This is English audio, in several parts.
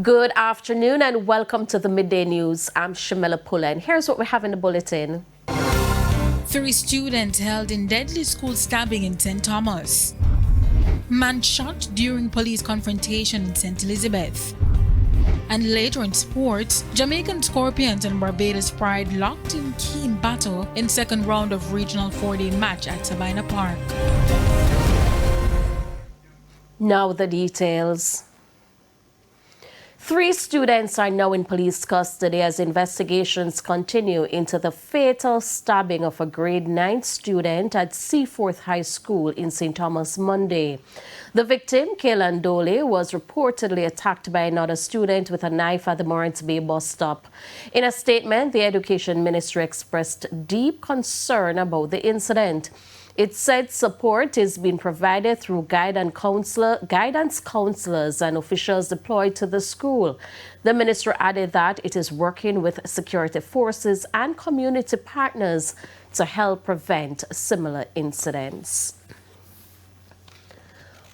Good afternoon and welcome to the Midday News. I'm Shamila Pula and here's what we have in the bulletin. 3 students held in deadly school stabbing in St. Thomas. Man shot during police confrontation in St. Elizabeth. And later in sports, Jamaican Scorpions and Barbados Pride locked in keen battle in second round of regional 4-day match at Sabina Park. Now the details. 3 students are now in police custody as investigations continue into the fatal stabbing of a grade 9 student at Seaforth High School in St. Thomas Monday. The victim, Kaylan Dole, was reportedly attacked by another student with a knife at the Morants Bay bus stop. In a statement, the Education Ministry expressed deep concern about the incident. It said support is being provided through guidance counselors and officials deployed to the school. The minister added that it is working with security forces and community partners to help prevent similar incidents.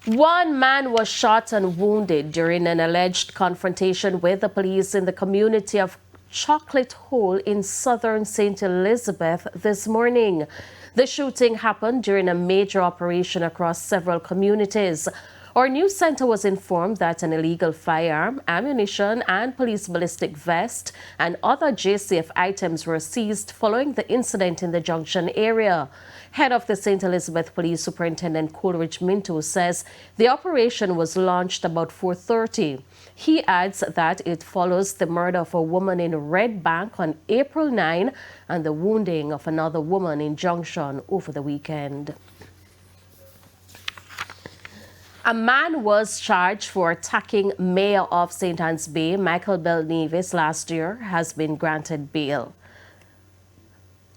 One man was shot and wounded during an alleged confrontation with the police in the community of Chocolate Hole in southern St. Elizabeth this morning. The shooting happened during a major operation across several communities. Our news center was informed that an illegal firearm, ammunition, and police ballistic vest and other JCF items were seized following the incident in the Junction area. Head of the St. Elizabeth Police Superintendent Coleridge Mento says the operation was launched about 4:30. He adds that it follows the murder of a woman in Red Bank on April 9 and the wounding of another woman in Junction over the weekend. A man was charged for attacking Mayor of St. Anne's Bay, Michael Bell-Nevis, last year, has been granted bail.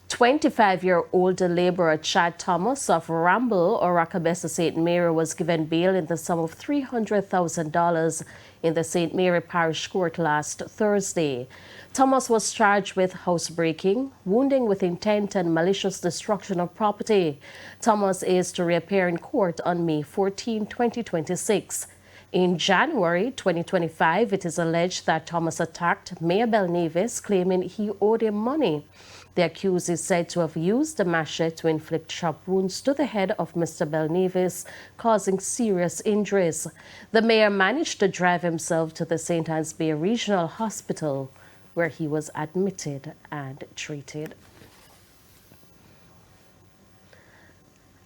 25-year-old laborer Chad Thomas of Ramble or Rockabessa St. Mary was given bail in the sum of $300,000 in the St. Mary Parish Court last Thursday. Thomas was charged with housebreaking, wounding with intent, and malicious destruction of property. Thomas is to reappear in court on May 14, 2026. In January 2025, it is alleged that Thomas attacked Mayor Bell-Nevis, claiming he owed him money. The accused is said to have used the machete to inflict sharp wounds to the head of Mr. Bell-Nevis, causing serious injuries. The mayor managed to drive himself to the St. Anne's Bay Regional Hospital, where he was admitted and treated.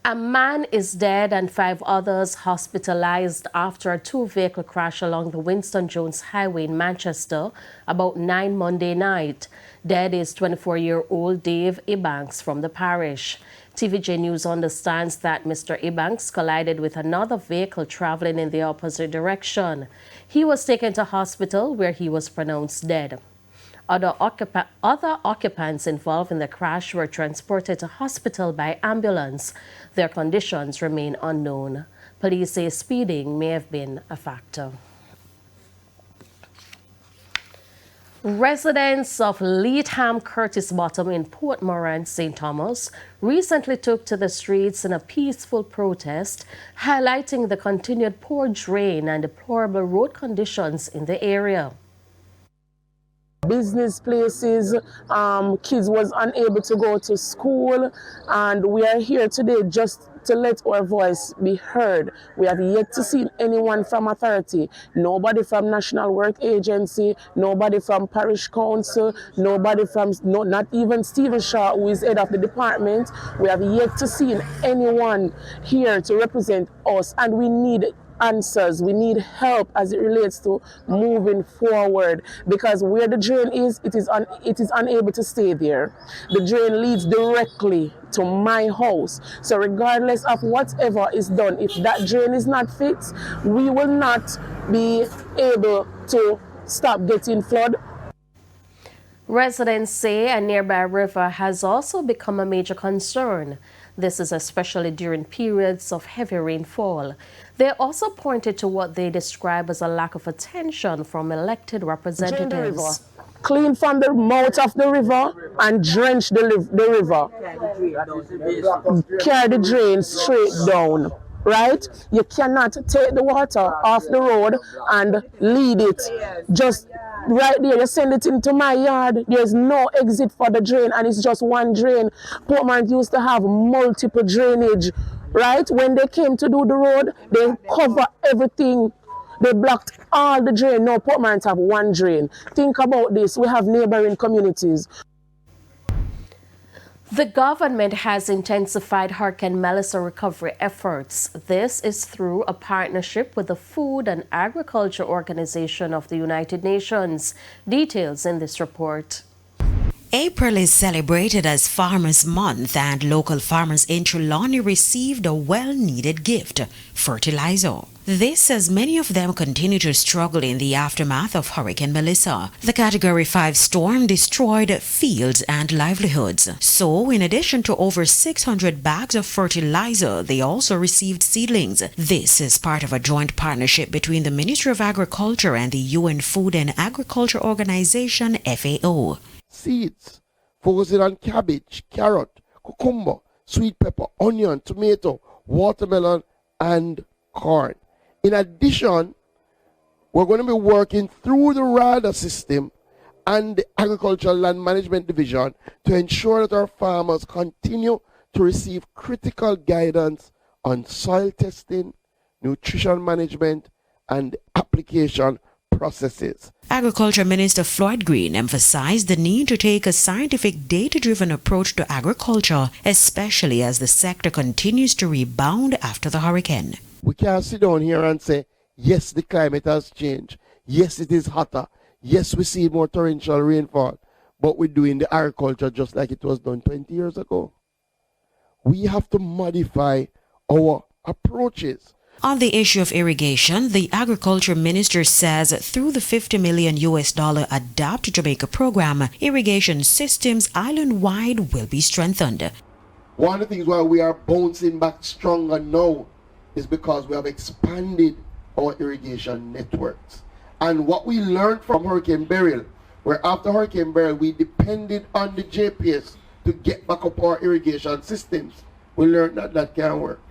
A man is dead and 5 others hospitalized after a 2-vehicle crash along the Winston Jones Highway in Manchester about 9 Monday night. Dead is 24-year-old Dave Ebanks from the parish. TVJ News understands that Mr. Ebanks collided with another vehicle traveling in the opposite direction. He was taken to hospital where he was pronounced dead. Other occupants involved in the crash were transported to hospital by ambulance. Their conditions remain unknown. Police say speeding may have been a factor. Residents of Leatham Curtis Bottom in Port Morant, St. Thomas, recently took to the streets in a peaceful protest, highlighting the continued poor drain and deplorable road conditions in the area. Business places, kids was unable to go to school, and we are here today just to let our voice be heard. We have yet to see anyone from authority, nobody from National Work Agency, nobody from Parish Council, nobody from, not even Stephen Shaw, who is head of the department. We have yet to see anyone here to represent us, and we need answers. We need help as it relates to moving forward, because where the drain is, it is unable to stay there. The drain leads directly to my house. So regardless of whatever is done, if that drain is not fixed, we will not be able to stop getting flood. Residents say a nearby river has also become a major concern. This is especially during periods of heavy rainfall. They also pointed to what they describe as a lack of attention from elected representatives. Clean from the mouth of the river and drench the river. Carry the drain straight down. right? You cannot take the water off the road and lead it. Just right there, you send it into my yard. There's no exit for the drain, and it's just one drain. Portmont used to have multiple drainage, right? When they came to do the road, they cover everything. They blocked all the drain. Now Portmont have one drain. Think about this. We have neighboring communities. The government has intensified Hurricane Melissa recovery efforts. This is through a partnership with the Food and Agriculture Organization of the United Nations. Details in this report. April is celebrated as Farmers Month, and local farmers in Trelawney received a well-needed gift, fertilizer. This as many of them continue to struggle in the aftermath of Hurricane Melissa. The Category 5 storm destroyed fields and livelihoods. So, in addition to over 600 bags of fertilizer, they also received seedlings. This is part of a joint partnership between the Ministry of Agriculture and the UN Food and Agriculture Organization, FAO. Seeds focusing on cabbage, carrot, cucumber, sweet pepper, onion, tomato, watermelon, and corn. In addition, we're going to be working through the RADA system and the Agricultural Land Management Division to ensure that our farmers continue to receive critical guidance on soil testing, nutrition management, and application processes. Agriculture Minister Floyd Green emphasized the need to take a scientific, data-driven approach to agriculture, especially as the sector continues to rebound after the hurricane. We can't sit down here and say, yes, the climate has changed. Yes, it is hotter. Yes, we see more torrential rainfall. But we're doing the agriculture just like it was done 20 years ago. We have to modify our approaches. On the issue of irrigation, the Agriculture Minister says through the $50 million Adapt Jamaica program, irrigation systems island-wide will be strengthened. One of the things why we are bouncing back stronger now is because we have expanded our irrigation networks. And what we learned from Hurricane Beryl, where after Hurricane Beryl we depended on the JPS to get back up our irrigation systems, we learned that that can't work.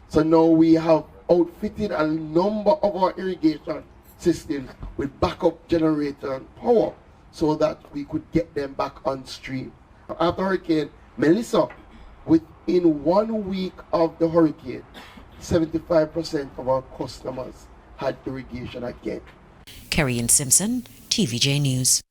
So now we have outfitted a number of our irrigation systems with backup generator and power so that we could get them back on stream. After Hurricane Melissa, within 1 week of the hurricane, 75% of our customers had irrigation again. Kerry and Simpson, TVJ News.